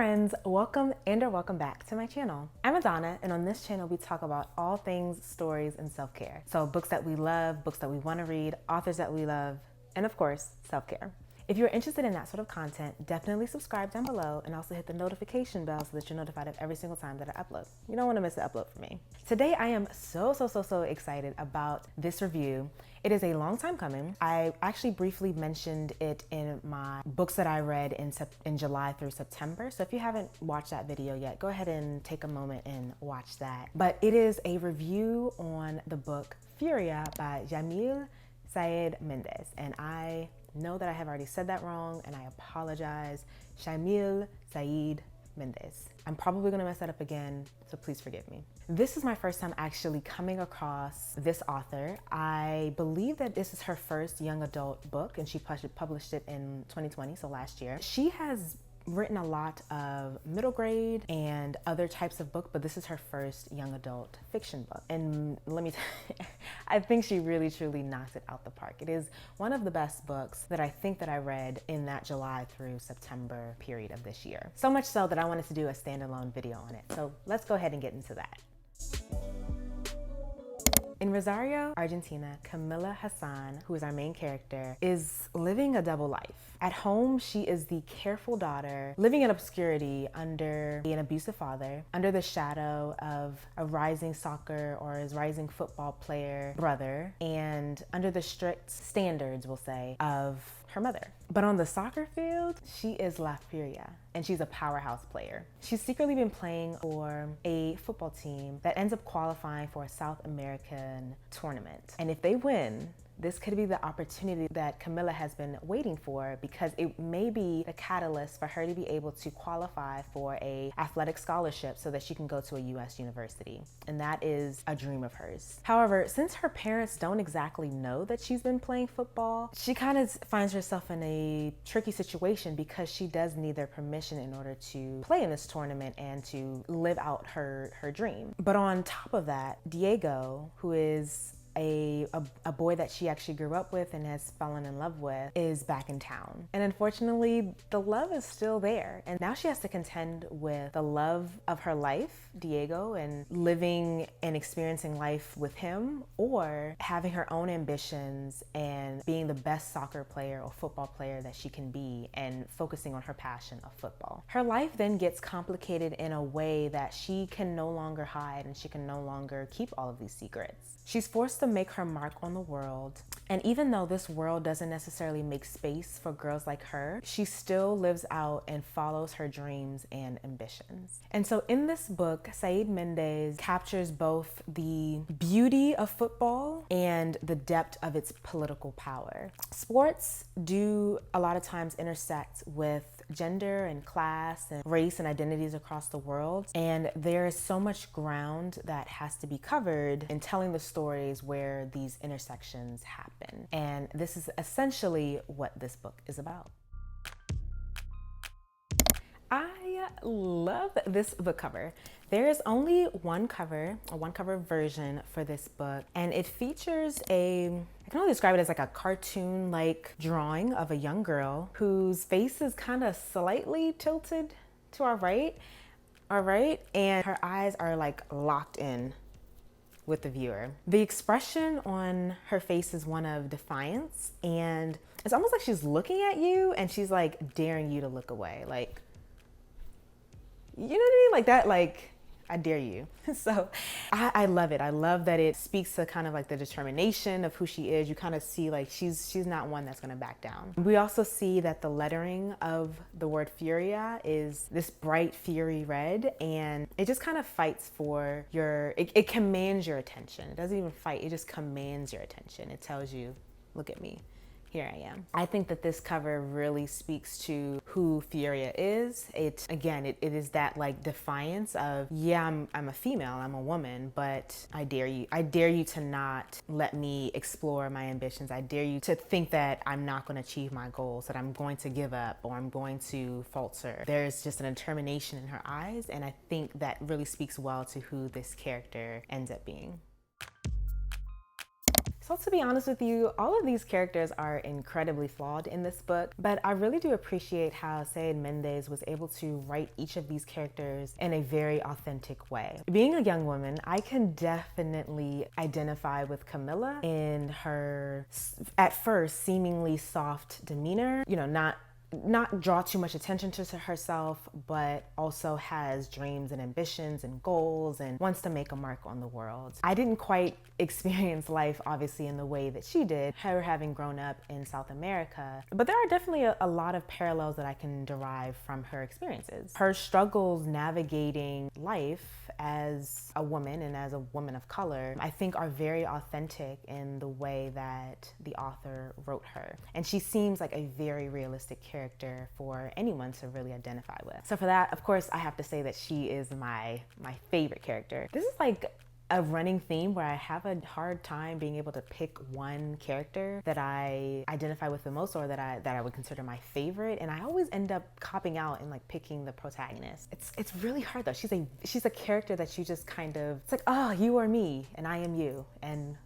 friends, welcome back to my channel. I'm Adanna, and on this channel we talk about all things stories and self-care. So books that we love, books that we want to read, authors that we love, and of course, self-care. If you're interested in that sort of content, definitely subscribe down below and also hit the notification bell so that you're notified of every single time that I upload. You don't want to miss an upload from me. Today I am so excited about this review. It is a long time coming. I actually briefly mentioned it in my books that I read in July through September. So if you haven't watched that video yet, go ahead and take a moment and watch that. But it is a review on the book Furia by Yamile Saied Mendez. And I know that I have already said that wrong, and I apologize. Yamile Saied Mendez. I'm probably gonna mess that up again, so please forgive me. This is my first time actually coming across this author. I believe that this is her first young adult book, and she published it in 2020, so last year. She has written a lot of middle grade and other types of book, but this is her first young adult fiction book. And let me tell you, I think she really truly knocked it out the park. It is one of the best books that I think that I read in that July through September period of this year. So much so that I wanted to do a standalone video on it. So let's go ahead and get into that. In Rosario, Argentina, Camila Hassan, who is our main character, is living a double life. At home, she is the careful daughter, living in obscurity under an abusive father, under the shadow of a rising soccer or a rising football player brother, and under the strict standards, we'll say, of her mother. But on the soccer field, she is La Furia, and she's a powerhouse player. She's secretly been playing for a football team that ends up qualifying for a South American tournament. And if they win, this could be the opportunity that Camila has been waiting for, because it may be the catalyst for her to be able to qualify for an athletic scholarship so that she can go to a US university. And that is a dream of hers. However, since her parents don't exactly know that she's been playing football, she kind of finds herself in a tricky situation because she does need their permission in order to play in this tournament and to live out her dream. But on top of that, Diego, who is a boy that she actually grew up with and has fallen in love with, is back in town. And unfortunately, the love is still there. And now she has to contend with the love of her life, Diego, and living and experiencing life with him, or having her own ambitions and being the best soccer player or football player that she can be and focusing on her passion of football. Her life then gets complicated in a way that she can no longer hide, and she can no longer keep all of these secrets. She's forced to make her mark on the world. And even though this world doesn't necessarily make space for girls like her, she still lives out and follows her dreams and ambitions. And so in this book, Saied Mendez captures both the beauty of football and the depth of its political power. Sports do a lot of times intersect with gender and class and race and identities across the world. And there is so much ground that has to be covered in telling the stories where these intersections happen. And this is essentially what this book is about. I love this book cover. There is only one cover version for this book, and it features I can only describe it as like a cartoon-like drawing of a young girl whose face is kind of slightly tilted to our right, and her eyes are like locked in with the viewer. The expression on her face is one of defiance, and it's almost like she's looking at you and she's like daring you to look away. Like, you know what I mean? Like that, like, I dare you. So I love it. I love that it speaks to kind of like the determination of who she is. You kind of see like she's not one that's gonna back down. We also see that the lettering of the word Furia is this bright fury red, and it just kind of fights for it commands your attention. It doesn't even fight, it just commands your attention. It tells you, look at me. Here I am. I think that this cover really speaks to who Furia is. It is that like defiance of, yeah, I'm a female, I'm a woman, but I dare you to not let me explore my ambitions. I dare you to think that I'm not going to achieve my goals, that I'm going to give up or I'm going to falter. There's just an determination in her eyes, and I think that really speaks well to who this character ends up being. So to be honest with you, all of these characters are incredibly flawed in this book, but I really do appreciate how Saied Mendez was able to write each of these characters in a very authentic way. Being a young woman, I can definitely identify with Camilla in her, at first, seemingly soft demeanor, you know, not draw too much attention to herself, but also has dreams and ambitions and goals and wants to make a mark on the world. I didn't quite experience life, obviously, in the way that she did, her having grown up in South America, but there are definitely a lot of parallels that I can derive from her experiences. Her struggles navigating life as a woman and as a woman of color, I think, are very authentic in the way that the author wrote her. And she seems like a very realistic character for anyone to really identify with. So for that, of course, I have to say that she is my favorite character. This is like a running theme where I have a hard time being able to pick one character that I identify with the most, or that I would consider my favorite, and I always end up copping out and like picking the protagonist. It's really hard though. She's a character that you just kind of, it's like, oh, you are me and I am you, and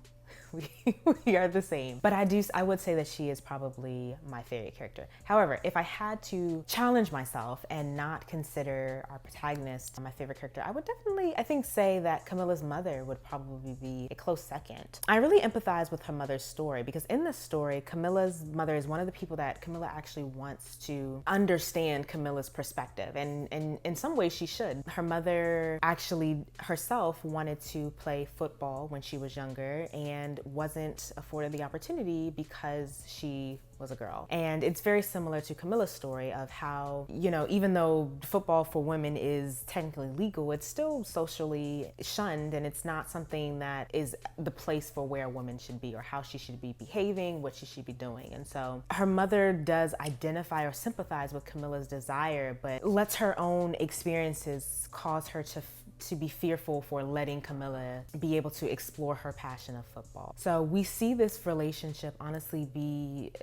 we are the same. But I would say that she is probably my favorite character. However, if I had to challenge myself and not consider our protagonist my favorite character, I would definitely, I think, say that Camilla's mother would probably be a close second. I really empathize with her mother's story, because in this story, Camilla's mother is one of the people that Camilla actually wants to understand Camilla's perspective, and in some ways she should. Her mother actually herself wanted to play football when she was younger and wasn't afforded the opportunity because she was a girl. And it's very similar to Camilla's story of how, you know, even though football for women is technically legal, it's still socially shunned, and it's not something that is the place for where a woman should be or how she should be behaving, what she should be doing. And so her mother does identify or sympathize with Camilla's desire, but lets her own experiences cause her to be fearful for letting Camilla be able to explore her passion of football. So we see this relationship honestly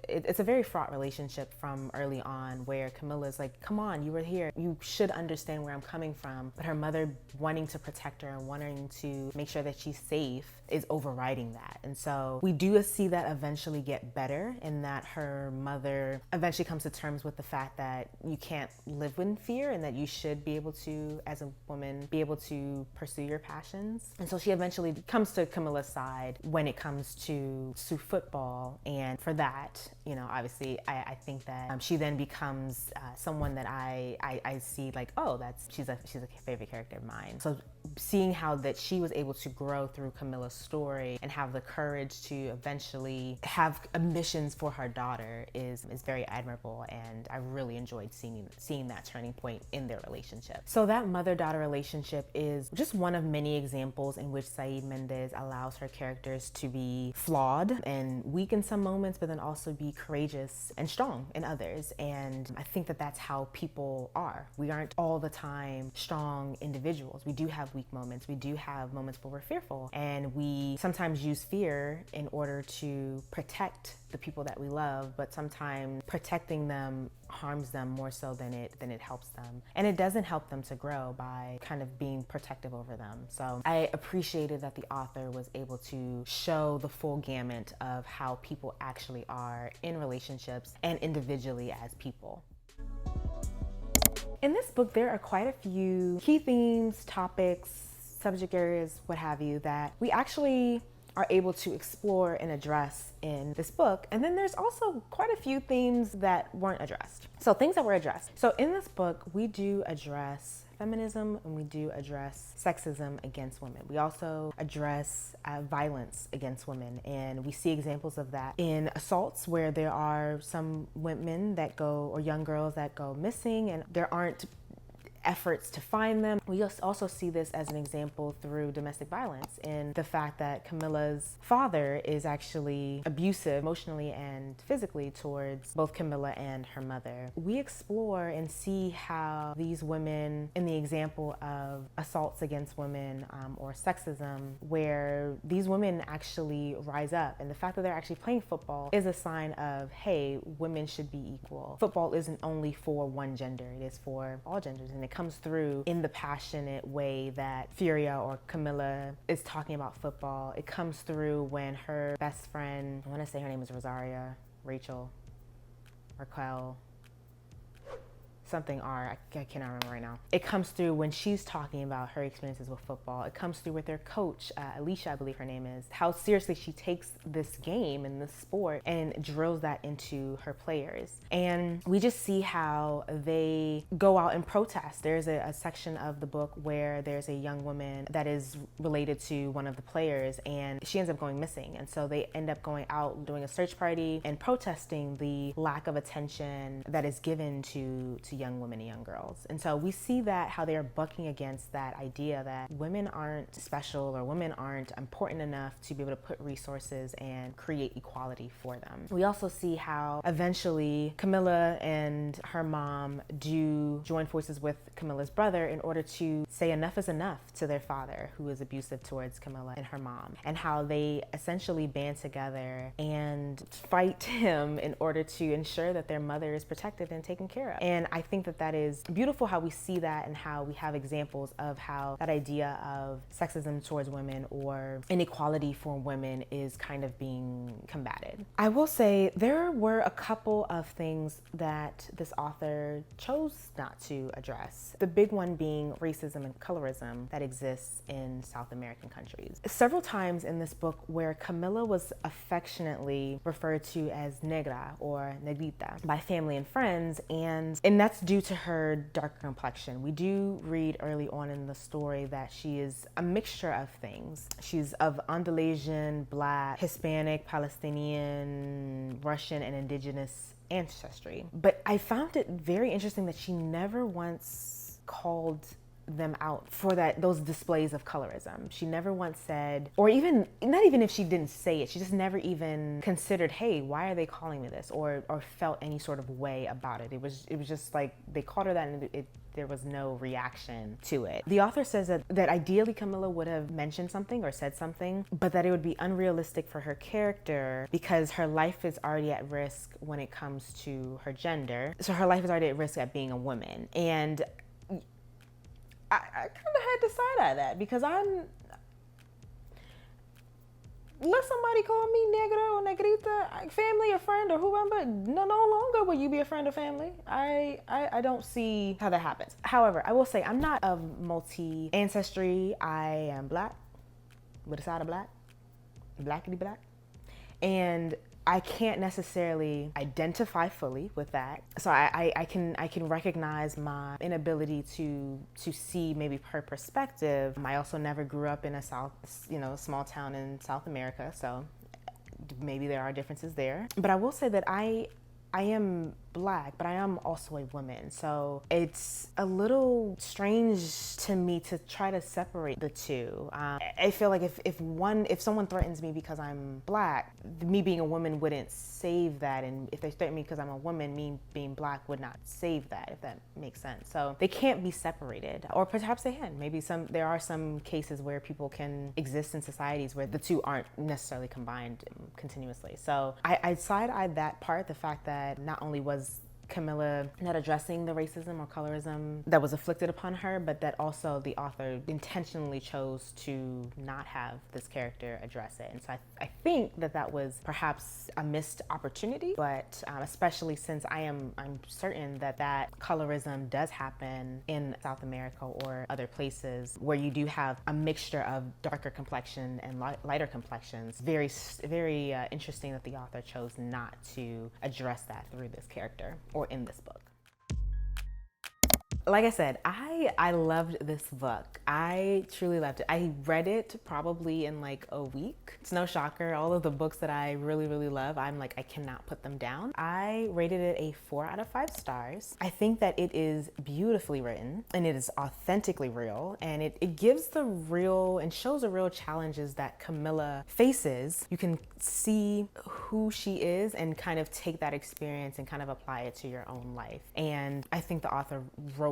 it's a very fraught relationship from early on, where Camilla's like, come on, you were here, you should understand where I'm coming from. But her mother wanting to protect her and wanting to make sure that she's safe is overriding that. And so we do see that eventually get better, in that her mother eventually comes to terms with the fact that you can't live in fear, and that you should be able to, as a woman, be able to pursue your passions. And so she eventually comes to Camilla's side when it comes to football. And for that, you know, obviously I think that she then becomes someone that I see like, oh, she's a favorite character of mine. So seeing how that she was able to grow through Camilla's story and have the courage to eventually have ambitions for her daughter is very admirable, and I really enjoyed seeing that turning point in their relationship. So that mother-daughter relationship is just one of many examples in which Saied Mendez allows her characters to be flawed and weak in some moments, but then also be courageous and strong in others. And I think that that's how people are. We aren't all the time strong individuals. We do have weak moments. We do have moments where we're fearful, and we sometimes use fear in order to protect the people that we love, but sometimes protecting them harms them more so than it helps them. And it doesn't help them to grow by kind of being protective over them. So I appreciated that the author was able to show the full gamut of how people actually are in relationships and individually as people. In this book, there are quite a few key themes, topics, subject areas, what have you, that we actually are able to explore and address in this book. And then there's also quite a few themes that weren't addressed. So things that were addressed. So in this book, we do address feminism, and we do address sexism against women. We also address violence against women, and we see examples of that in assaults, where there are some women that go, or young girls that go missing, and there aren't efforts to find them. We also see this as an example through domestic violence, in the fact that Camilla's father is actually abusive emotionally and physically towards both Camilla and her mother. We explore and see how these women, in the example of assaults against women or sexism, where these women actually rise up, and the fact that they're actually playing football is a sign of, hey, women should be equal. Football isn't only for one gender, it is for all genders, and it comes through in the passionate way that Furia or Camilla is talking about football. It comes through when her best friend, I want to say her name is Rachel, Raquel, something R, I cannot remember right now. It comes through when she's talking about her experiences with football. It comes through with their coach, Alicia, I believe her name is, how seriously she takes this game and this sport and drills that into her players. And we just see how they go out and protest. There's a section of the book where there's a young woman that is related to one of the players, and she ends up going missing. And so they end up going out doing a search party and protesting the lack of attention that is given to young women and young girls. And so we see that how they're bucking against that idea that women aren't special or women aren't important enough to be able to put resources and create equality for them. We also see how eventually Camilla and her mom do join forces with Camilla's brother in order to say enough is enough to their father, who is abusive towards Camilla and her mom, and how they essentially band together and fight him in order to ensure that their mother is protected and taken care of. And I think that that is beautiful how we see that and how we have examples of how that idea of sexism towards women or inequality for women is kind of being combated. I will say there were a couple of things that this author chose not to address. The big one being racism and colorism that exists in South American countries. Several times in this book where Camilla was affectionately referred to as negra or negrita by family and friends, and that's due to her darker complexion. We do read early on in the story that she is a mixture of things. She's of Andalusian, Black, Hispanic, Palestinian, Russian, and indigenous ancestry. But I found it very interesting that she never once called them out for those displays of colorism. She never once said, or even not even if she didn't say it, she just never even considered, hey, why are they calling me this, or felt any sort of way about it. It was just like they called her that, and there was no reaction to it. The author says that ideally Camilla would have mentioned something or said something, but that it would be unrealistic for her character because her life is already at risk when it comes to her gender. So her life is already at risk at being a woman. And I kind of had to side eye that because let somebody call me negra or negrita, family or friend or whoever, no longer will you be a friend or family. I don't see how that happens. However, I will say I'm not of multi-ancestry. I am Black, with a side of Black, blackity black. And I can't necessarily identify fully with that. So I can recognize my inability to see maybe her perspective. I also never grew up in a small town in South America, so maybe there are differences there. But I will say that I am Black, but I am also a woman. So it's a little strange to me to try to separate the two. I feel like if someone threatens me because I'm Black, me being a woman wouldn't save that. And if they threaten me because I'm a woman, me being Black would not save that, if that makes sense. So they can't be separated, or perhaps they can. Maybe there are some cases where people can exist in societies where the two aren't necessarily combined continuously. So I side-eyed that part, the fact that not only was Camilla not addressing the racism or colorism that was afflicted upon her, but that also the author intentionally chose to not have this character address it. And so I think that was perhaps a missed opportunity, but especially since I'm certain that colorism does happen in South America or other places where you do have a mixture of darker complexion and lighter complexions. Very, very interesting that the author chose not to address that through this character or in this book. Like I said, I loved this book. I truly loved it. I read it probably in like a week. It's no shocker. All of the books that I really, really love, I'm like, I cannot put them down. I rated it a 4 out of 5 stars. I think that it is beautifully written and it is authentically real, and it gives the real and shows the real challenges that Camilla faces. You can see who she is and kind of take that experience and kind of apply it to your own life. And I think the author wrote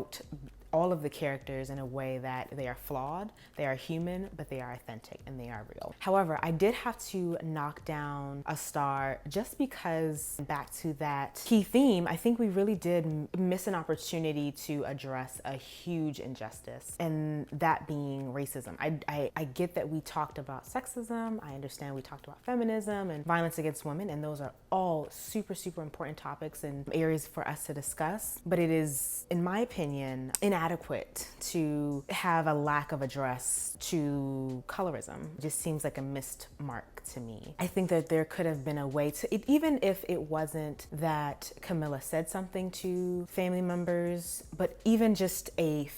all of the characters in a way that they are flawed, they are human, but they are authentic and they are real. However, I did have to knock down a star just because, back to that key theme, I think we really did miss an opportunity to address a huge injustice, and that being racism. I get that we talked about sexism, I understand we talked about feminism and violence against women, and those are all super, super important topics and areas for us to discuss, but it is, in my opinion, inadequate to have a lack of address to colorism. It just seems like a missed mark to me. I think that there could have been a way to, even if it wasn't that Camilla said something to family members, but even just a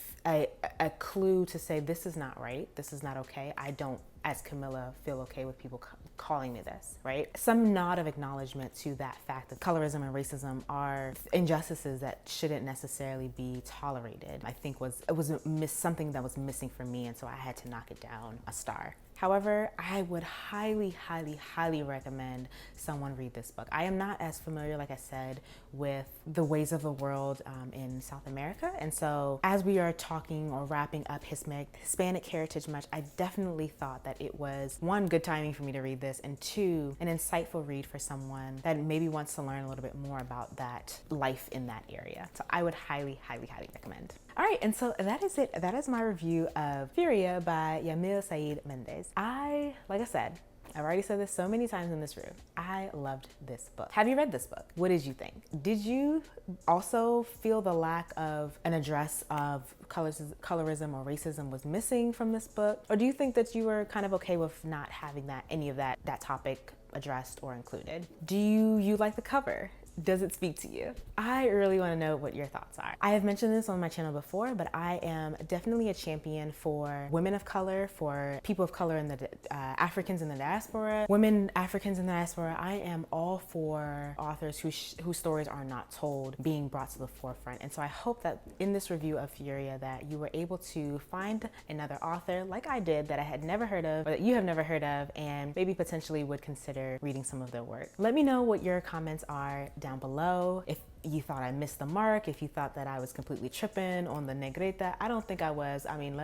clue to say, this is not right, this is not okay. I don't, as Camilla, feel okay with people calling me this, right? Some nod of acknowledgement to that fact that colorism and racism are injustices that shouldn't necessarily be tolerated, I think it was something that was missing for me, and so I had to knock it down a star. However, I would highly, highly, highly recommend someone read this book. I am not as familiar, like I said, with the ways of the world in South America. And so as we are talking or wrapping up Hispanic Heritage Month, I definitely thought that it was, one, good timing for me to read this, and two, an insightful read for someone that maybe wants to learn a little bit more about that life in that area. So I would highly, highly, highly recommend. All right, and so that is it. That is my review of Furia by Yamile Saied Mendez. Like I said, I've already said this so many times in this room, I loved this book. Have you read this book? What did you think? Did you also feel the lack of an address of colorism or racism was missing from this book? Or do you think that you were kind of okay with not having any of that topic addressed or included? Do you like the cover? Does it speak to you? I really want to know what your thoughts are. I have mentioned this on my channel before, but I am definitely a champion for women of color, for people of color in the Africans in the diaspora, women Africans in the diaspora. I am all for authors whose stories are not told being brought to the forefront. And so I hope that in this review of Furia that you were able to find another author like I did that I had never heard of, or that you have never heard of, and maybe potentially would consider reading some of their work. Let me know what your comments are down below. If you thought I missed the mark, if you thought that I was completely tripping on the negrita, I don't think I was. I mean,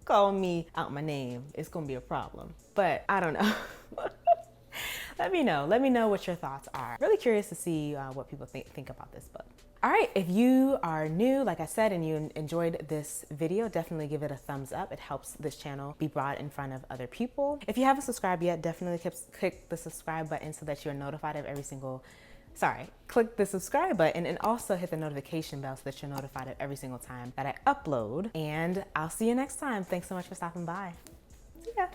call me out my name. It's gonna be a problem, but I don't know. Let me know what your thoughts are. Really curious to see what people think about this book. All right, if you are new, like I said, and you enjoyed this video, definitely give it a thumbs up. It helps this channel be brought in front of other people. If you haven't subscribed yet, definitely click the subscribe button so that you're notified of click the subscribe button and also hit the notification bell so that you're notified of every single time that I upload. And I'll see you next time. Thanks so much for stopping by. See ya.